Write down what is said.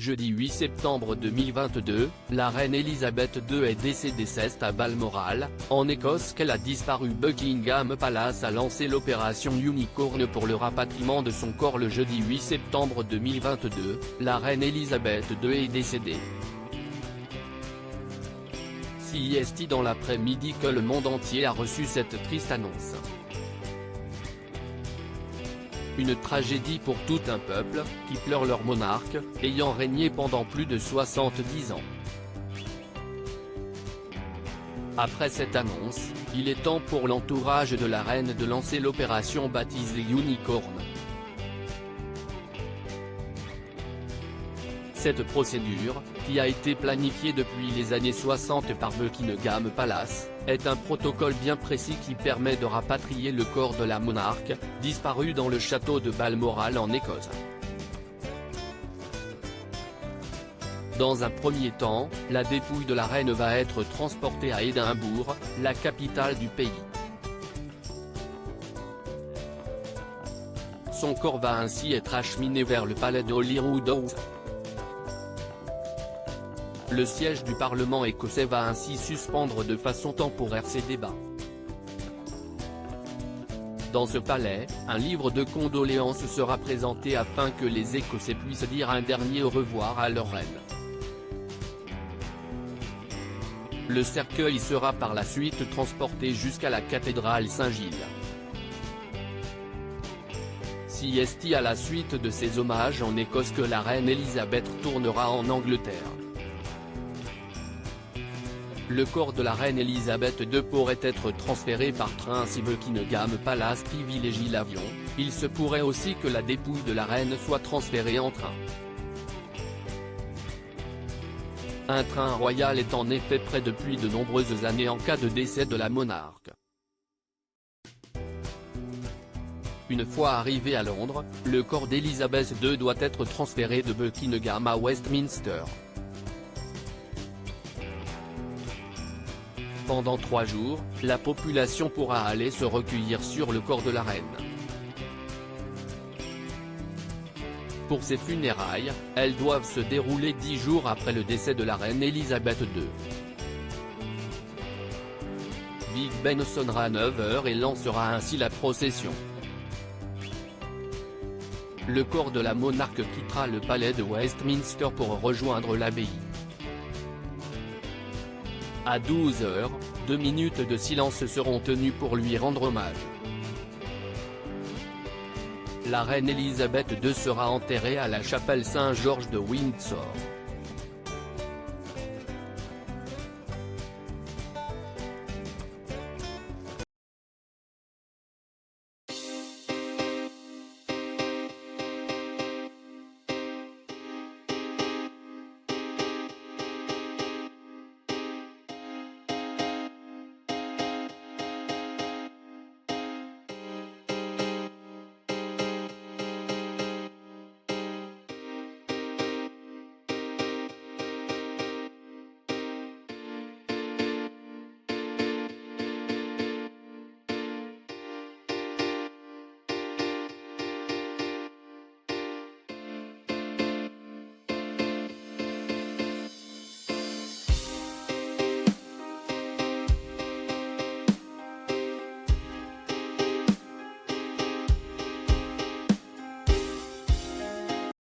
Jeudi 8 septembre 2022, la reine Elisabeth II est décédée à Balmoral, en Écosse qu'elle a disparu. Buckingham Palace a lancé l'opération Unicorn pour le rapatriement de son corps le jeudi 8 septembre 2022, la reine Elisabeth II est décédée. CEST dans l'après-midi que le monde entier a reçu cette triste annonce. Une tragédie pour tout un peuple, qui pleure leur monarque, ayant régné pendant plus de 70 ans. Après cette annonce, il est temps pour l'entourage de la reine de lancer l'opération baptisée Unicorn. Cette procédure, qui a été planifiée depuis les années 60 par Buckingham Palace, est un protocole bien précis qui permet de rapatrier le corps de la monarque, disparu dans le château de Balmoral en Écosse. Dans un premier temps, la dépouille de la reine va être transportée à Édimbourg, la capitale du pays. Son corps va ainsi être acheminé vers le palais de Holyrood. Le siège du Parlement écossais va ainsi suspendre de façon temporaire ses débats. Dans ce palais, un livre de condoléances sera présenté afin que les Écossais puissent dire un dernier au revoir à leur reine. Le cercueil sera par la suite transporté jusqu'à la cathédrale Saint-Gilles. CEST à la suite de ces hommages en Écosse que la reine Elisabeth tournera en Angleterre. Le corps de la reine Elisabeth II pourrait être transféré par train si Buckingham Palace privilégie l'avion, il se pourrait aussi que la dépouille de la reine soit transférée en train. Un train royal est en effet prêt depuis de nombreuses années en cas de décès de la monarque. Une fois arrivé à Londres, le corps d'Elisabeth II doit être transféré de Buckingham à Westminster. Pendant 3 jours, la population pourra aller se recueillir sur le corps de la reine. Pour ces funérailles, elles doivent se dérouler 10 jours après le décès de la reine Elisabeth II. Big Ben sonnera à 9h et lancera ainsi la procession. Le corps de la monarque quittera le palais de Westminster pour rejoindre l'abbaye. À 12h, 2 minutes de silence seront tenues pour lui rendre hommage. La reine Elisabeth II sera enterrée à la chapelle Saint-Georges de Windsor.